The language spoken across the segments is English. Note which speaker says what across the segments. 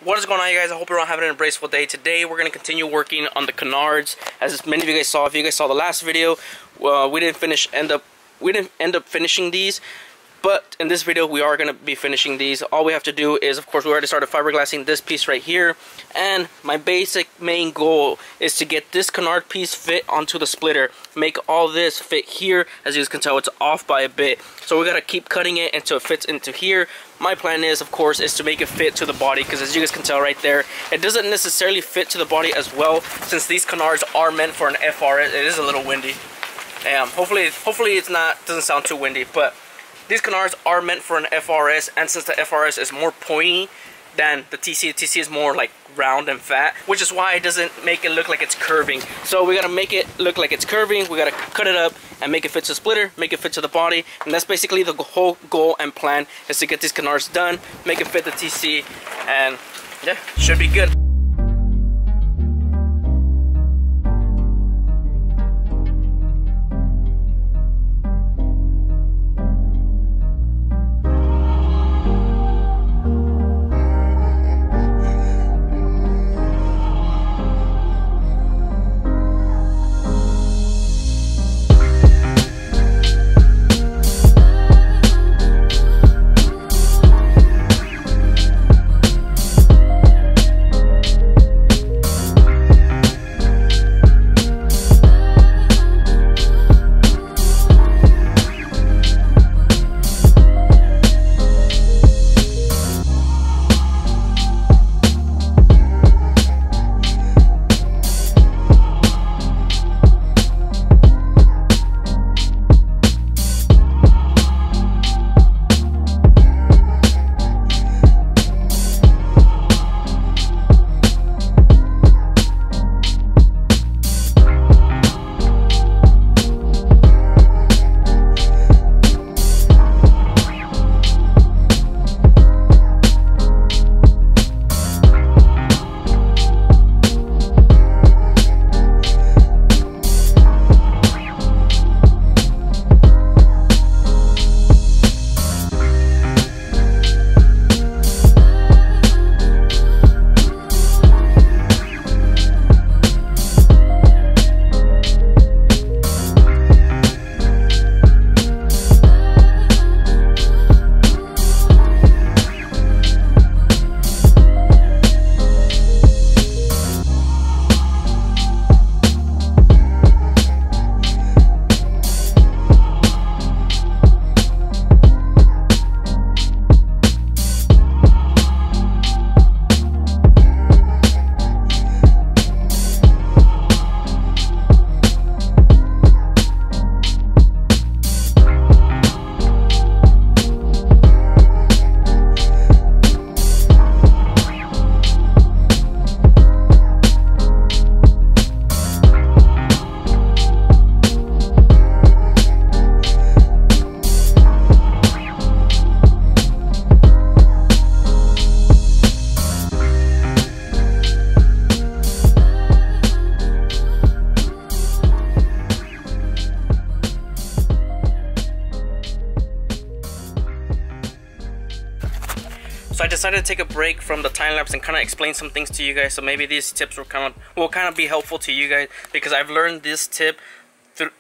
Speaker 1: What is going on, you guys? I hope you're all having an embraceful day. Today we're going to continue working on the canards. As many of you guys saw, if you guys saw the last video, we didn't end up finishing these. But in this video, we are going to be finishing these. All we have to do is, of course, we already started fiberglassing this piece right here. And my basic main goal is to get this canard piece fit onto the splitter. Make all this fit here. As you guys can tell, it's off by a bit. So we got to keep cutting it until it fits into here. My plan is, of course, is to make it fit to the body. Because as you guys can tell right there, it doesn't necessarily fit to the body as well. Since these canards are meant for an FRS. It is a little windy. Hopefully it's not, doesn't sound too windy. But these canards are meant for an FRS, and since the FRS is more pointy than the TC is more like round and fat, which is why it doesn't make it look like it's curving. So we gotta make it look like it's curving. We gotta cut it up and make it fit to the splitter, make it fit to the body, and that's basically the whole goal and plan, is to get these canards done, make it fit the TC, and yeah, should be good. So I decided to take a break from the time lapse and kind of explain some things to you guys. So maybe these tips will kind of be helpful to you guys, because I've learned this tip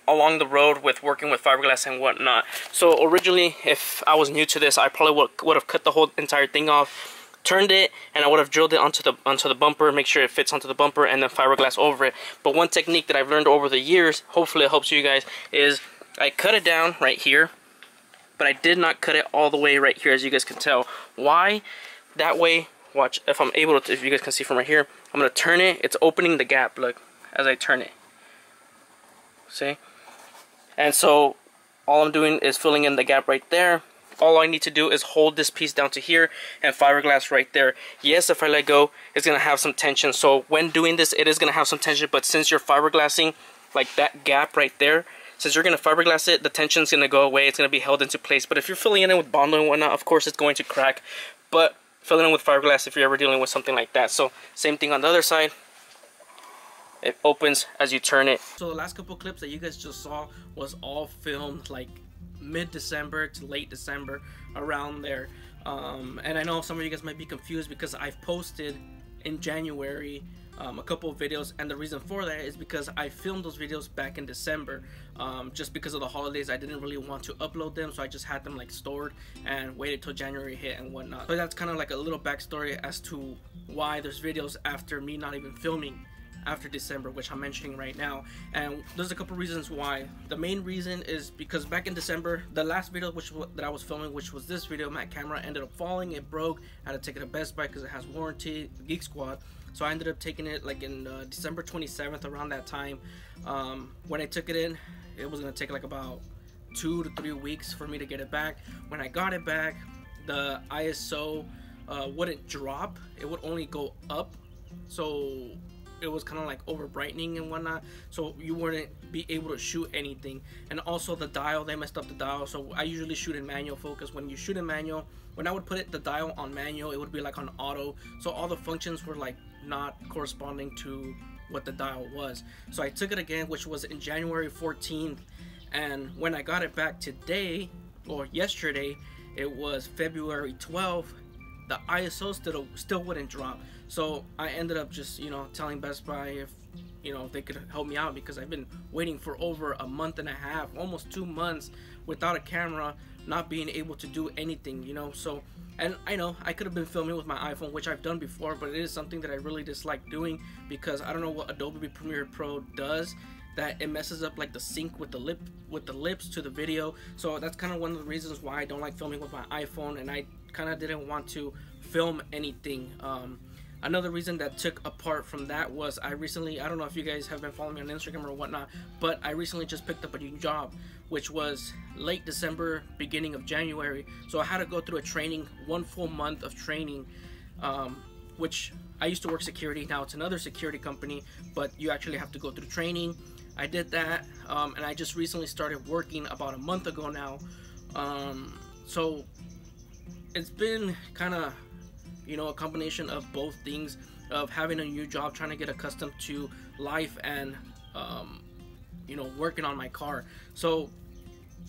Speaker 1: along the road with working with fiberglass and whatnot. So originally, if I was new to this, I probably would have cut the whole entire thing off, turned it, and I would have drilled it onto the bumper, make sure it fits onto the bumper, and then fiberglass over it. But one technique that I've learned over the years, hopefully it helps you guys, is I cut it down right here. But I did not cut it all the way right here, as you guys can tell. Why? That way, watch, if I'm able to, if you guys can see from right here, I'm going to turn it. It's opening the gap, look, as I turn it. See? And so, all I'm doing is filling in the gap right there. All I need to do is hold this piece down to here and fiberglass right there. Yes, if I let go, it's going to have some tension. So, when doing this, it is going to have some tension. But since you're fiberglassing, like that gap right there, since you're going to fiberglass it, the tension's going to go away. It's going to be held into place. But if you're filling it in with Bondo and whatnot, of course it's going to crack. But fill it in with fiberglass if you're ever dealing with something like that. So same thing on the other side. It opens as you turn it. So the last couple clips that you guys just saw was all filmed like mid-December to late December, around there. And I know some of you guys might be confused because I've posted in January a couple of videos, and the reason for that is because I filmed those videos back in December. Just because of the holidays, I didn't really want to upload them, so I just had them like stored and waited till January hit and whatnot. But that's kind of like a little backstory as to why there's videos after me not even filming after December, which I'm mentioning right now. And there's a couple reasons why. The main reason is because back in December, the last video that I was filming, which was this video, my camera ended up falling. It broke. I had to take it to Best Buy because it has warranty, Geek Squad. So I ended up taking it like in December 27th, around that time. When I took it in, it was gonna take like about 2 to 3 weeks for me to get it back. When I got it back, the ISO wouldn't drop, it would only go up. So it was kind of like over brightening and whatnot, so you wouldn't be able to shoot anything. And also the dial, they messed up the dial. So I usually shoot in manual focus. When you shoot in manual, when I would put the dial on manual, it would be like on auto, so all the functions were like not corresponding to what the dial was. So I took it again, which was in January 14th, and when I got it back today, or yesterday, it was February 12th, the ISO still wouldn't drop. So I ended up just, you know, telling Best Buy if, you know, if they could help me out, because I've been waiting for over a month and a half, almost 2 months without a camera, not being able to do anything, you know. So, and I know I could have been filming with my iPhone, which I've done before, but it is something that I really dislike doing, because I don't know what Adobe Premiere Pro does, that it messes up like the sync with the lips to the video. So that's kind of one of the reasons why I don't like filming with my iPhone, and I kind of didn't want to film anything. Another reason that took apart from that was I don't know if you guys have been following me on Instagram or whatnot, but I recently just picked up a new job, which was late December, beginning of January. So I had to go through a training, 1 full month of training, which I used to work security. Now it's another security company, but you actually have to go through training. I did that, and I just recently started working about a month ago now. So it's been kind of, you know, a combination of both things, of having a new job, trying to get accustomed to life, and you know, working on my car. So,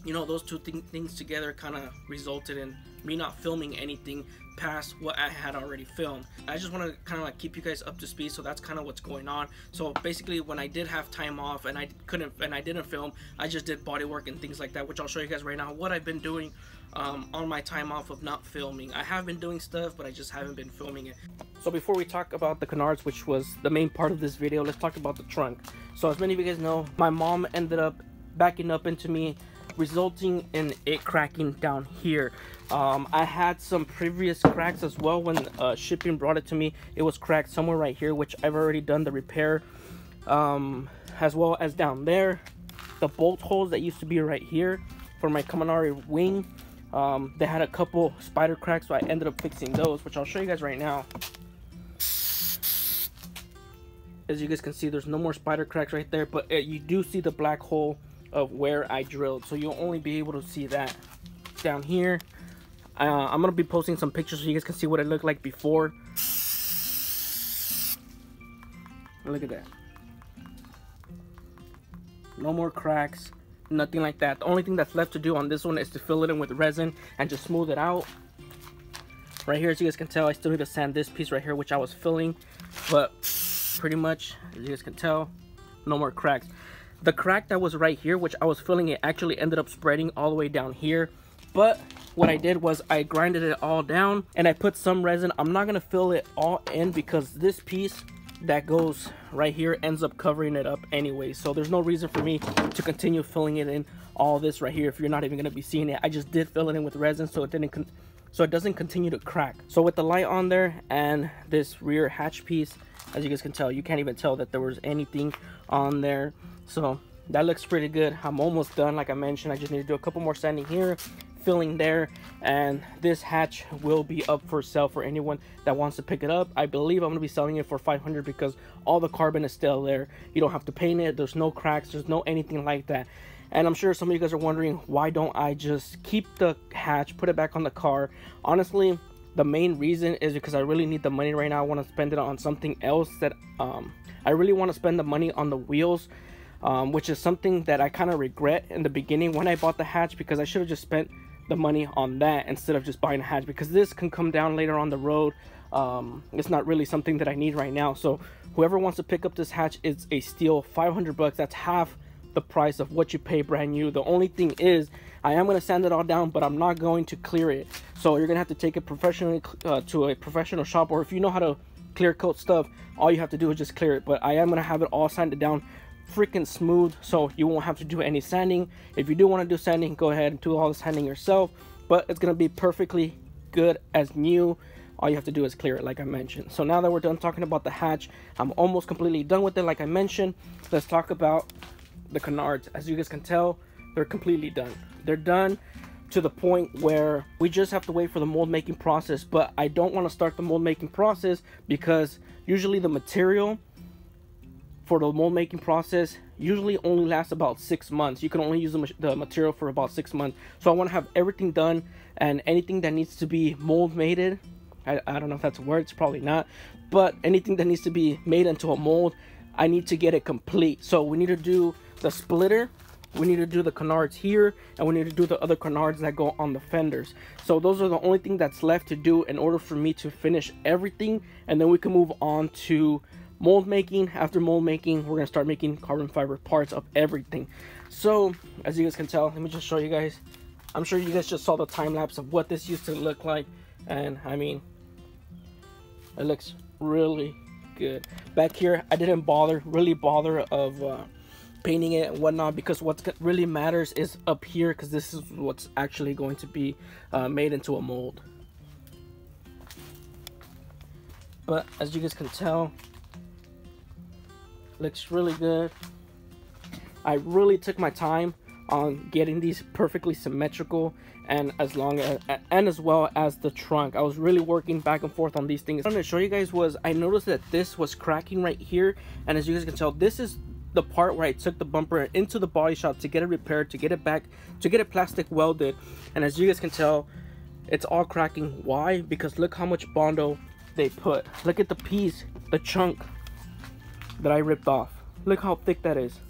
Speaker 1: you know, those two things together kind of resulted in me not filming anything past what I had already filmed. I just want to kind of like keep you guys up to speed, so that's kind of what's going on. So basically, when I did have time off and I didn't film, I just did body work and things like that, which I'll show you guys right now what I've been doing on my time off of not filming. I have been doing stuff, but I just haven't been filming it. So before we talk about the canards, which was the main part of this video, let's talk about the trunk. So as many of you guys know, my mom ended up backing up into me, resulting in it cracking down here. I had some previous cracks as well. When shipping brought it to me, it was cracked somewhere right here, which I've already done the repair, as well as down there. The bolt holes that used to be right here for my Kaminari wing, they had a couple spider cracks, so I ended up fixing those, which I'll show you guys right now. As you guys can see, there's no more spider cracks right there, but you do see the black hole of where I drilled, so you'll only be able to see that down here. I'm gonna be posting some pictures so you guys can see what it looked like before. Look at that. No more cracks, nothing like that. The only thing that's left to do on this one is to fill it in with resin and just smooth it out. Right here, as you guys can tell, I still need to sand this piece right here, which I was filling, but pretty much, as you guys can tell, no more cracks. The crack that was right here, which I was filling, it actually ended up spreading all the way down here. But what I did was I grinded it all down and I put some resin. I'm not gonna fill it all in because this piece that goes right here ends up covering it up anyway, so there's no reason for me to continue filling it in all this right here if you're not even gonna be seeing it. I just did fill it in with resin so it doesn't continue to crack. So with the light on there and this rear hatch piece, as you guys can tell, you can't even tell that there was anything on there. So that looks pretty good. I'm almost done. Like I mentioned, I just need to do a couple more sanding here, filling there, and this hatch will be up for sale for anyone that wants to pick it up. I believe I'm going to be selling it for $500 because all the carbon is still there. You don't have to paint it. There's no cracks. There's no anything like that. And I'm sure some of you guys are wondering, why don't I just keep the hatch, put it back on the car? Honestly, the main reason is because I really need the money right now. I want to spend it on something else. That I really want to spend the money on the wheels, which is something that I kind of regret in the beginning when I bought the hatch, because I should have just spent the money on that instead of just buying a hatch, because this can come down later on the road. It's not really something that I need right now. So whoever wants to pick up this hatch, it's a steal. 500 bucks. That's half the price of what you pay brand new. The only thing is, I am going to sand it all down, but I'm not going to clear it. So you're going to have to take it professionally to a professional shop, or if you know how to clear coat stuff, all you have to do is just clear it. But I am going to have it all sanded down freaking smooth, so you won't have to do any sanding. If you do want to do sanding, go ahead and do all the sanding yourself, but it's going to be perfectly good as new. All you have to do is clear it, like I mentioned. So now that we're done talking about the hatch, I'm almost completely done with it. Like I mentioned, let's talk about the canards. As you guys can tell, they're completely done. They're done to the point where we just have to wait for the mold making process. But I don't want to start the mold making process because usually the material for the mold making process usually only lasts about 6 months. You can only use the material for about 6 months. So I want to have everything done, and anything that needs to be mold mated, I don't know if that's a word, it's probably not, but anything that needs to be made into a mold, I need to get it complete. So we need to do the splitter, we need to do the canards here, and we need to do the other canards that go on the fenders. So those are the only thing that's left to do in order for me to finish everything, and then we can move on to mold making. After mold making, we're gonna start making carbon fiber parts of everything. So as you guys can tell, let me just show you guys. I'm sure you guys just saw the time lapse of what this used to look like, and I mean, it looks really good. Back here, I didn't really bother of painting it and whatnot, because what really matters is up here, because this is what's actually going to be made into a mold. But as you guys can tell, looks really good. I really took my time on getting these perfectly symmetrical, and as well as the trunk. I was really working back and forth on these things. What I wanted to show you guys was, I noticed that this was cracking right here, and as you guys can tell, this is the part where I took the bumper into the body shop to get it repaired, to get it back, to get it plastic welded, and as you guys can tell, it's all cracking. Why? Because look how much Bondo they put. Look at the piece, the chunk that I ripped off. Look how thick that is.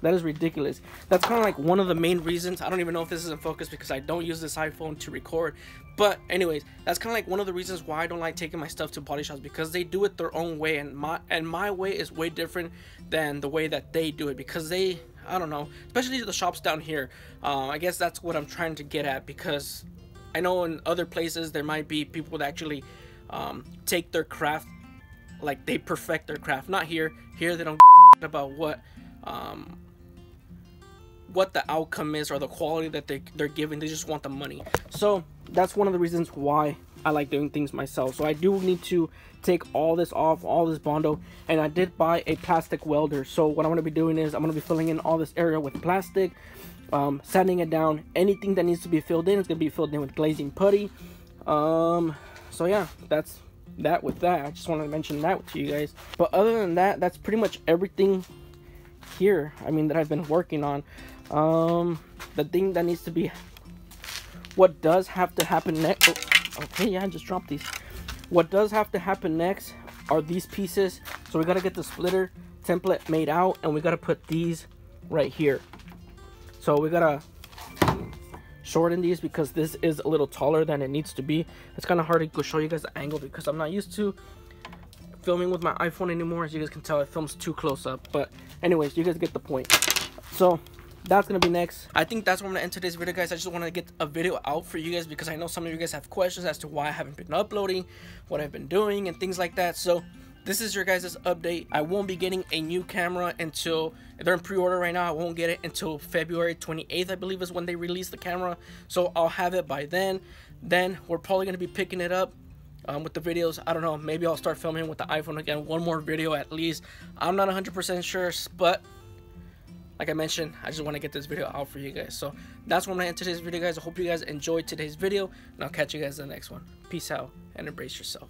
Speaker 1: That is ridiculous. That's kind of like one of the main reasons. I don't even know if this is in focus because I don't use this iPhone to record, but anyways, that's kind of like one of the reasons why I don't like taking my stuff to body shops, because they do it their own way, and my way is way different than the way that they do it, because they, I don't know, especially the shops down here. I guess that's what I'm trying to get at, because I know in other places there might be people that actually take their craft, like they perfect their craft. Not here. Here they don't about what the outcome is or the quality that they're giving. They just want the money. So that's one of the reasons why I like doing things myself. So I do need to take all this off, all this Bondo, and I did buy a plastic welder. So what I'm going to be doing is I'm going to be filling in all this area with plastic, sanding it down. Anything that needs to be filled in is going to be filled in with glazing putty. So yeah, that's that with that. I just wanted to mention that to you guys. But other than that, that's pretty much everything here, I mean, that I've been working on. The thing that needs to be, what does have to happen next, okay, yeah, I just dropped these. What does have to happen next are these pieces. So we got to get the splitter template made out, and we got to put these right here. So we got to shorten these because this is a little taller than it needs to be. It's kind of hard to go show you guys the angle because I'm not used to filming with my iPhone anymore. As you guys can tell, it films too close up, but anyways, you guys get the point. So that's gonna be next. I think that's where I'm gonna end today's video, guys. I just want to get a video out for you guys because I know some of you guys have questions as to why I haven't been uploading, what I've been doing, and things like that. So this is your guys' update. I won't be getting a new camera until, they're in pre-order right now. I won't get it until February 28th, I believe is when they release the camera. So I'll have it by then. Then we're probably gonna be picking it up with the videos. I don't know, maybe I'll start filming with the iPhone again, one more video at least. I'm not 100% sure, but like I mentioned, I just want to get this video out for you guys. So that's where I'm going to end today's video, guys. I hope you guys enjoyed today's video, and I'll catch you guys in the next one. Peace out and embrace yourself.